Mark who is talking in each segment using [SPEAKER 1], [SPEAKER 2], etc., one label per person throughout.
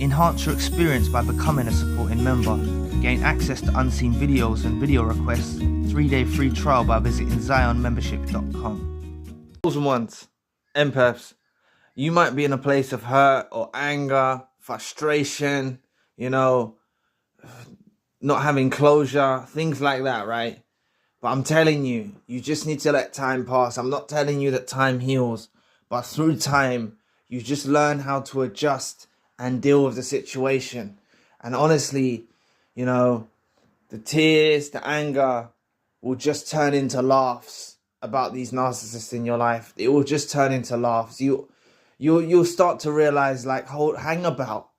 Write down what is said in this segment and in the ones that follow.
[SPEAKER 1] Enhance your experience by becoming a supporting member. Gain access to unseen videos and video requests. 3-day free trial by visiting zionmembership.com. Chosen ones, empaths, you might be in a place of hurt or anger, frustration, not having closure, things like that, right? But I'm telling you, you just need to let time pass. I'm not telling you that time heals, but through time, you just learn how to adjust and deal with the situation. And honestly, the tears, the anger will just turn into laughs about these narcissists in your life. It will just turn into laughs. You'll start to realize, like, hang about.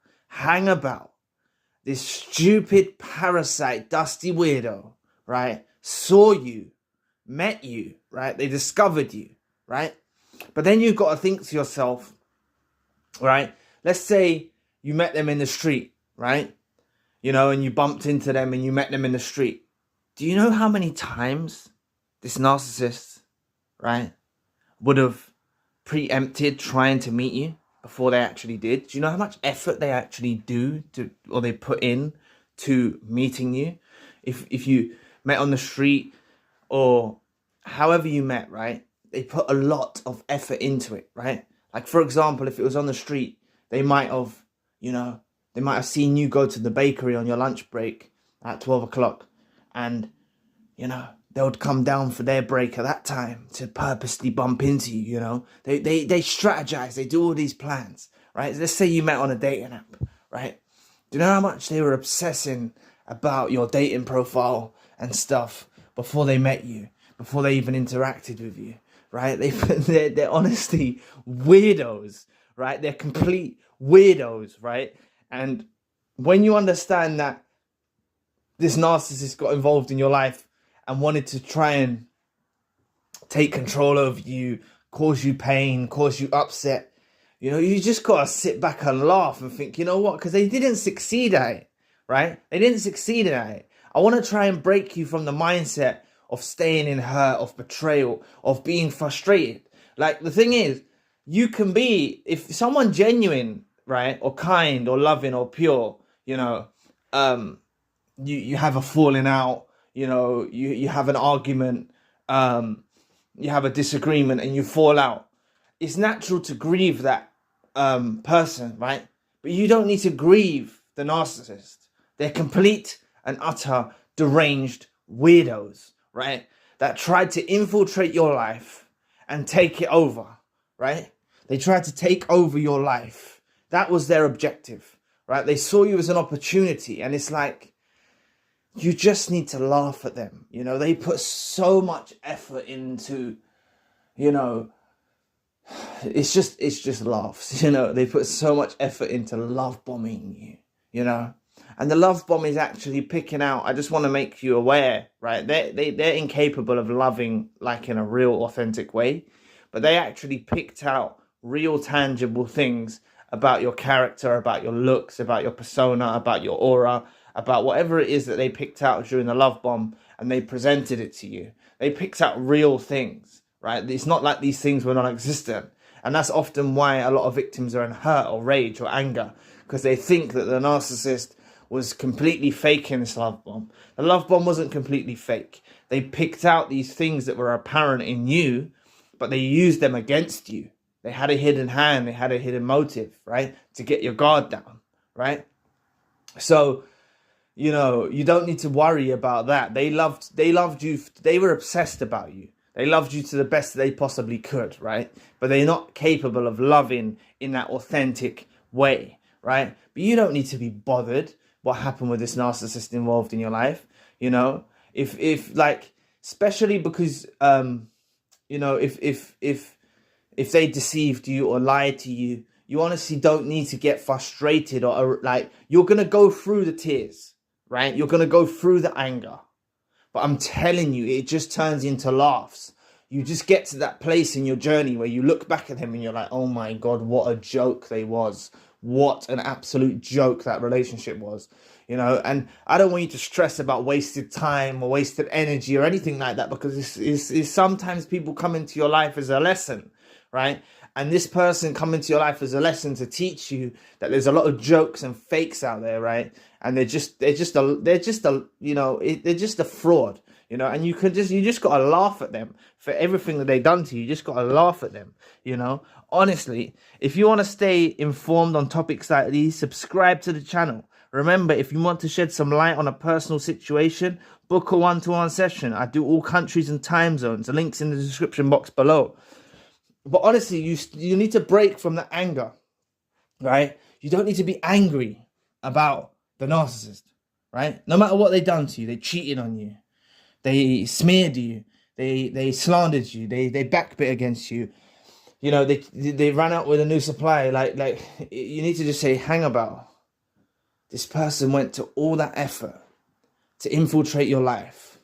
[SPEAKER 1] This stupid parasite, dusty weirdo, right, saw you, met you, right? They discovered you, right? But then you've got to think to yourself, right? Let's say you met them in the street, right? And you bumped into them and you met them in the street. Do you know how many times this narcissist, right, would have preempted trying to meet you before they actually did? Do you know how much effort they actually they put in to meeting you? If you met on the street or however you met, right, they put a lot of effort into it, right? Like, for example, if it was on the street, they might have seen you go to the bakery on your lunch break at 12 o'clock and, they would come down for their break at that time to purposely bump into you, They strategize, they do all these plans, right? Let's say you met on a dating app, right? Do you know how much they were obsessing about your dating profile and stuff before they met you, before they even interacted with you, right? They're honestly weirdos, right? They're complete weirdos, right? And when you understand that this narcissist got involved in your life and wanted to try and take control of you, cause you pain, cause you upset, you just gotta sit back and laugh and think, you know what? Because they didn't succeed at it, right? They didn't succeed at it. I want to try and break you from the mindset of staying in hurt, of betrayal, of being frustrated. Like, the thing is, you can be, if someone genuine, right, or kind or loving or pure, you have a falling out, you have an argument, you have a disagreement and you fall out. It's natural to grieve that person, right? But you don't need to grieve the narcissist. They're complete and utter deranged weirdos, right? That tried to infiltrate your life and take it over, right? They tried to take over your life. That was their objective, right? They saw you as an opportunity, and it's like, you just need to laugh at them. They put so much effort into, it's just laughs, they put so much effort into love bombing you, and the love bomb is actually picking out, I just want to make you aware, right? They're incapable of loving like in a real authentic way, but they actually picked out real tangible things about your character, about your looks, about your persona, about your aura, about whatever it is that they picked out during the love bomb, and they presented it to you. They picked out real things, right? It's not like these things were non-existent. And that's often why a lot of victims are in hurt or rage or anger, because they think that the narcissist was completely faking this love bomb. The love bomb wasn't completely fake. They picked out these things that were apparent in you, but they used them against you. They had a hidden hand, they had a hidden motive, right? To get your guard down, right? So, you don't need to worry about that. They loved you. They were obsessed about you. They loved you to the best they possibly could, right? But they're not capable of loving in that authentic way, right? But you don't need to be bothered what happened with this narcissist involved in your life, if like, especially because, if they deceived you or lied to you, you honestly don't need to get frustrated or like, you're going to go through the tears, right? You're going to go through the anger. But I'm telling you, it just turns into laughs. You just get to that place in your journey where you look back at them and you're like, oh my God, what a joke they was. What an absolute joke that relationship was, and I don't want you to stress about wasted time or wasted energy or anything like that, because it's sometimes people come into your life as a lesson, right? And this person come into your life as a lesson to teach you that there's a lot of jokes and fakes out there, right? And they're just a fraud, you know. And you just gotta laugh at them for everything that they've done to you. You just gotta laugh at them, you know. Honestly, if you want to stay informed on topics like these, subscribe to the channel. Remember, if you want to shed some light on a personal situation, book a one-to-one session. I do all countries and time zones. The link's in the description box below. But honestly, you need to break from the anger, right? You don't need to be angry about the narcissist, right? No matter what they've done to you, they cheated on you, they smeared you, they slandered you, they backbit against you. You know, they ran out with a new supply. Like you need to just say, hang about. This person went to all that effort to infiltrate your life,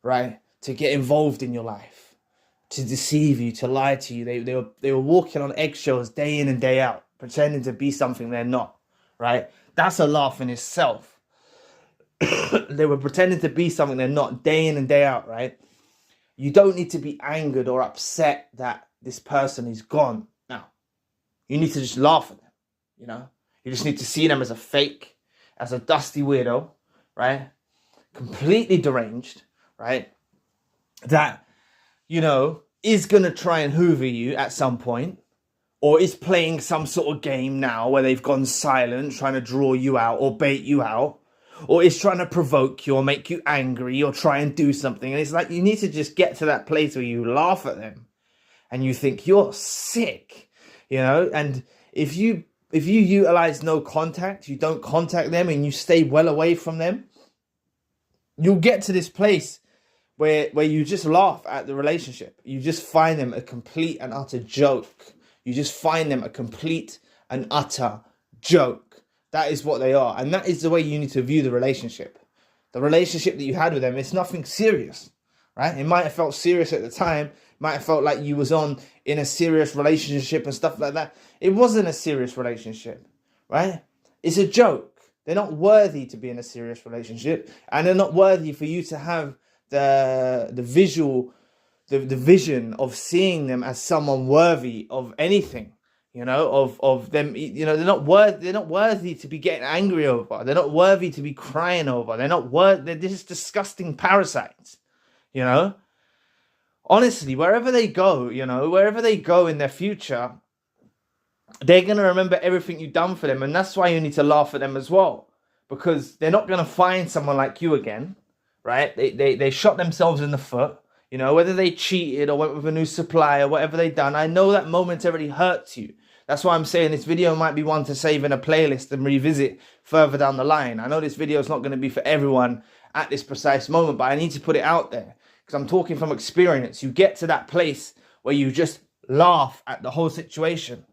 [SPEAKER 1] right? To get involved in your life, to deceive you, to lie to you. They were walking on eggshells day in and day out, pretending to be something they're not, right? That's a laugh in itself. They were pretending to be something they're not day in and day out, right? You don't need to be angered or upset that this person is gone now. You need to just laugh at them, you know? You just need to see them as a fake, as a dusty weirdo, right? Completely deranged, right? That, you know, is going to try and hoover you at some point, or is playing some sort of game now where they've gone silent, trying to draw you out or bait you out, or is trying to provoke you or make you angry or try and do something. And it's like, you need to just get to that place where you laugh at them and you think you're sick, you know? And if you utilize no contact, you don't contact them and you stay well away from them, you'll get to this place where you just laugh at the relationship. You just find them a complete and utter joke. You just find them a complete and utter joke. That is what they are. And that is the way you need to view the relationship. The relationship that you had with them, it's nothing serious, right? It might have felt serious at the time. Might have felt like you was in a serious relationship and stuff like that. It wasn't a serious relationship, right? It's a joke. They're not worthy to be in a serious relationship, and they're not worthy for you to have the vision of seeing them as someone worthy of anything, you know, of them. You know, they're not worthy to be getting angry over. They're not worthy to be crying over. They're just disgusting parasites, you know. Honestly, wherever they go, you know, wherever they go in their future, they're going to remember everything you've done for them. And that's why you need to laugh at them as well, because they're not going to find someone like you again, right? They shot themselves in the foot, you know, whether they cheated or went with a new supply or whatever they done. I know that momentarily hurts you. That's why I'm saying this video might be one to save in a playlist and revisit further down the line. I know this video is not going to be for everyone at this precise moment, but I need to put it out there. Because I'm talking from experience. You get to that place where you just laugh at the whole situation.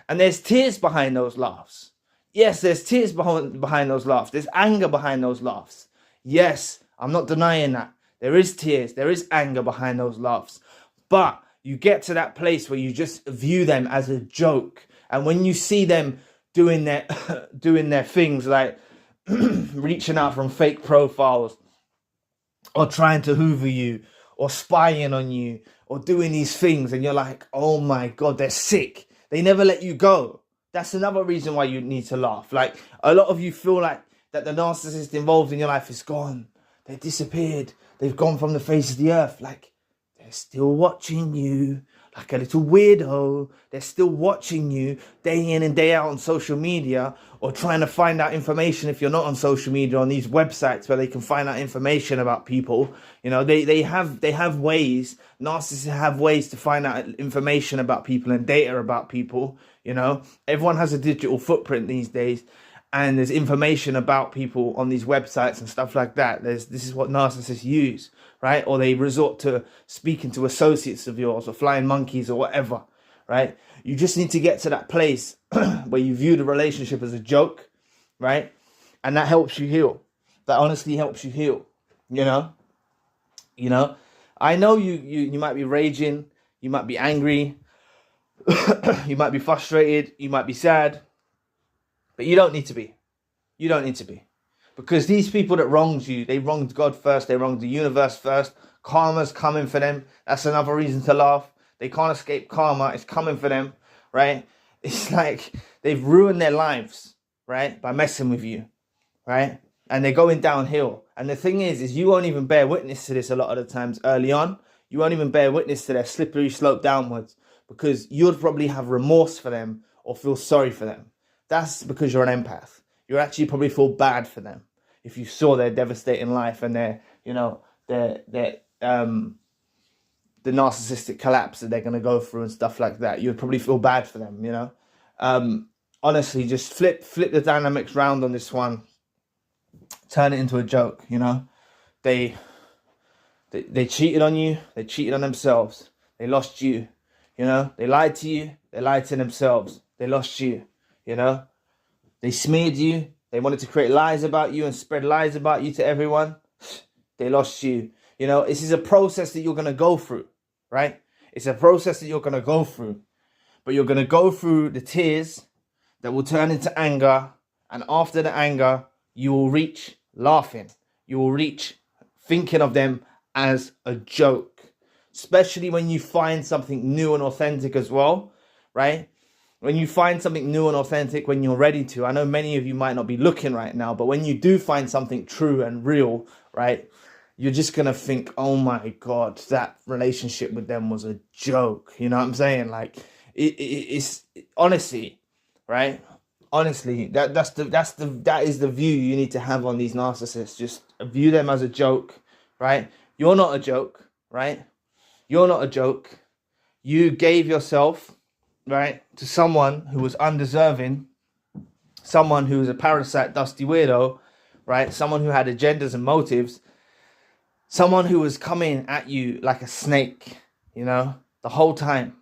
[SPEAKER 1] And there's tears behind those laughs. Yes, there's tears behind those laughs. There's anger behind those laughs. Yes, I'm not denying that. There is tears. There is anger behind those laughs. But you get to that place where you just view them as a joke. And when you see them doing their things like reaching out from fake profiles, or trying to hoover you, or spying on you, or doing these things, and you're like, oh my God, they're sick. They never let you go. That's another reason why you need to laugh. Like, a lot of you feel like that the narcissist involved in your life is gone. They disappeared. They've gone from the face of the earth. Like, they're still watching you like a little weirdo. They're still watching you day in and day out on social media, or trying to find out information if you're not on social media, on these websites where they can find out information about people. You know, they have ways, narcissists have ways to find out information about people and data about people. You know, everyone has a digital footprint these days, and there's information about people on these websites and stuff like that. This is what narcissists use, right? Or they resort to speaking to associates of yours or flying monkeys or whatever, right? You just need to get to that place where you view the relationship as a joke, right? And that helps you heal. That honestly helps you heal, you know? You know, I know you might be raging, you might be angry, you might be frustrated, you might be sad, but you don't need to be. You don't need to be. Because these people that wronged you, they wronged God first, they wronged the universe first. Karma's coming for them. That's another reason to laugh. They can't escape karma. It's coming for them. right? It's like they've ruined their lives, right, by messing with you, right? And they're going downhill. And the thing is you won't even bear witness to this a lot of the times early on. You won't even bear witness to their slippery slope downwards, because you'd probably have remorse for them or feel sorry for them. That's because you're an empath. You actually probably feel bad for them if you saw their devastating life and their, you know, their the narcissistic collapse that they're going to go through and stuff like that. You'd probably feel bad for them, you know. Honestly, just flip the dynamics round on this one. Turn it into a joke, you know. They cheated on you. They cheated on themselves. They lost you, you know. They lied to you. They lied to themselves. They lost you, you know. They smeared you. They wanted to create lies about you and spread lies about you to everyone. They lost you. You know, this is a process that you're going to go through, right? It's a process that you're going to go through. But you're going to go through the tears that will turn into anger. And after the anger, you will reach laughing. You will reach thinking of them as a joke. Especially when you find something new and authentic as well, right? When you find something new and authentic, when you're ready to. I know many of you might not be looking right now, but when you do find something true and real, right, you're just going to think, oh my God, that relationship with them was a joke. You know what I'm saying? Like, it's honestly, right? Honestly, that is the view you need to have on these narcissists. Just view them as a joke, right? You're not a joke, right? You're not a joke. You gave yourself, right, to someone who was undeserving, someone who was a parasite, dusty weirdo, right? Someone who had agendas and motives, someone who was coming at you like a snake, you know, the whole time,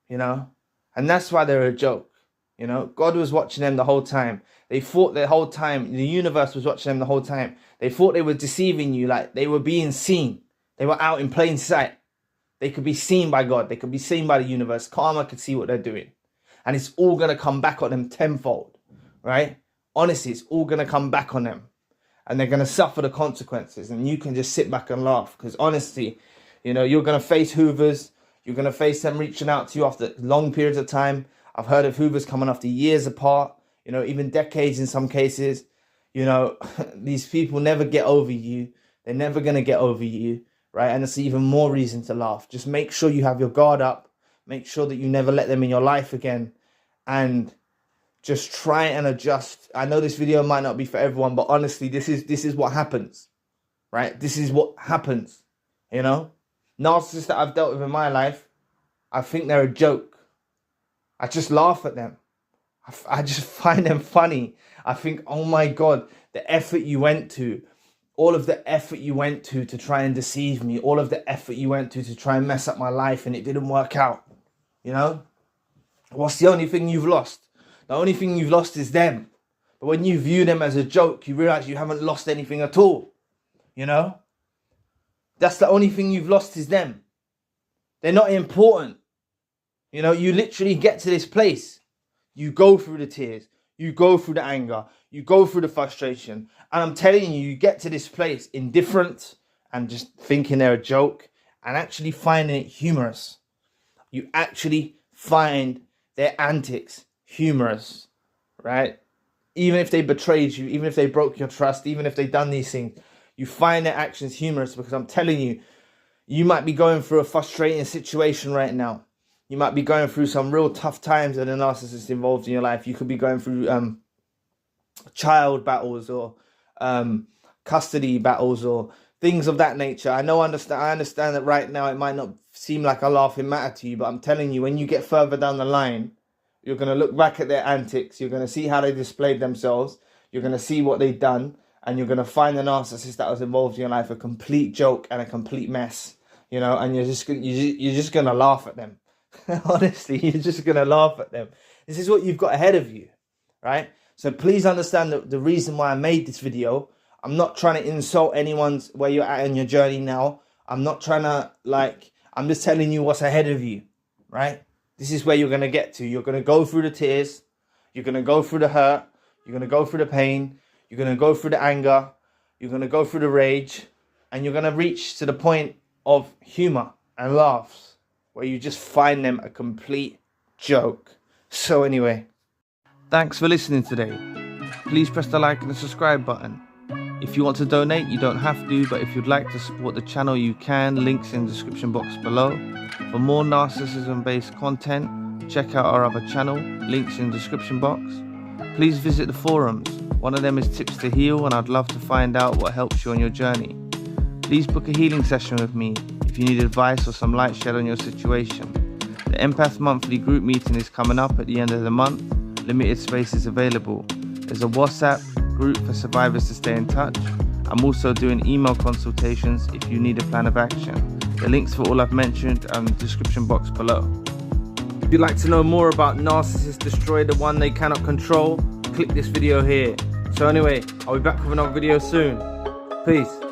[SPEAKER 1] you know, and that's why they're a joke. You know, God was watching them the whole time. They thought the whole time, the universe was watching them the whole time. They thought they were deceiving you, like they were being seen. They were out in plain sight. They could be seen by God. They could be seen by the universe. Karma could see what they're doing. And it's all going to come back on them tenfold, right? Honestly, it's all going to come back on them. And they're going to suffer the consequences. And you can just sit back and laugh. Because honestly, you know, you're going to face hoovers. You're going to face them reaching out to you after long periods of time. I've heard of hoovers coming after years apart, you know, even decades in some cases. You know, these people never get over you. They're never going to get over you, right? And it's even more reason to laugh. Just make sure you have your guard up. Make sure that you never let them in your life again. And just try and adjust. I know this video might not be for everyone, but honestly, this is what happens, right? This is what happens, you know? Narcissists that I've dealt with in my life, I think they're a joke. I just laugh at them. I just find them funny. I think, oh my God, the effort you went to, all of the effort you went to try and deceive me, all of the effort you went to try and mess up my life, and it didn't work out, you know? What's the only thing you've lost? The only thing you've lost is them. But when you view them as a joke, you realize you haven't lost anything at all, you know? That's the only thing you've lost is them. They're not important. You know, you literally get to this place. You go through the tears. You go through the anger. You go through the frustration. And I'm telling you, you get to this place indifferent and just thinking they're a joke and actually finding it humorous. You actually find their antics humorous, right? Even if they betrayed you, even if they broke your trust, even if they've done these things, you find their actions humorous because I'm telling you, you might be going through a frustrating situation right now. You might be going through some real tough times with a narcissist involved in your life. You could be going through child battles or custody battles or things of that nature. I understand that right now it might not seem like a laughing matter to you, but I'm telling you, when you get further down the line, you're going to look back at their antics. You're going to see how they displayed themselves. You're going to see what they've done. And you're going to find the narcissist that was involved in your life a complete joke and a complete mess, you know, and you're just going to laugh at them. Honestly, you're just going to laugh at them. This is what you've got ahead of you, right? So please understand the reason why I made this video. I'm not trying to insult anyone's where you're at in your journey now. I'm not trying to, I'm just telling you what's ahead of you, right? This is where you're going to get to. You're going to go through the tears. You're going to go through the hurt. You're going to go through the pain. You're going to go through the anger. You're going to go through the rage. And you're going to reach to the point of humor and laughs, where you just find them a complete joke. So anyway, thanks for listening today. Please press the like and the subscribe button. If you want to donate, you don't have to, but if you'd like to support the channel, you can. Links in the description box below. For more narcissism-based content, check out our other channel, links in the description box. Please visit the forums. One of them is Tips to Heal, and I'd love to find out what helps you on your journey. Please book a healing session with me if you need advice or some light shed on your situation. The Empath Monthly group meeting is coming up at the end of the month. Limited space is available. There's a WhatsApp group for survivors to stay in touch. I'm also doing email consultations if you need a plan of action. The links for all I've mentioned are in the description box below. If you'd like to know more about Narcissists Destroy the One They Cannot Control, click this video here. So anyway, I'll be back with another video soon. Peace.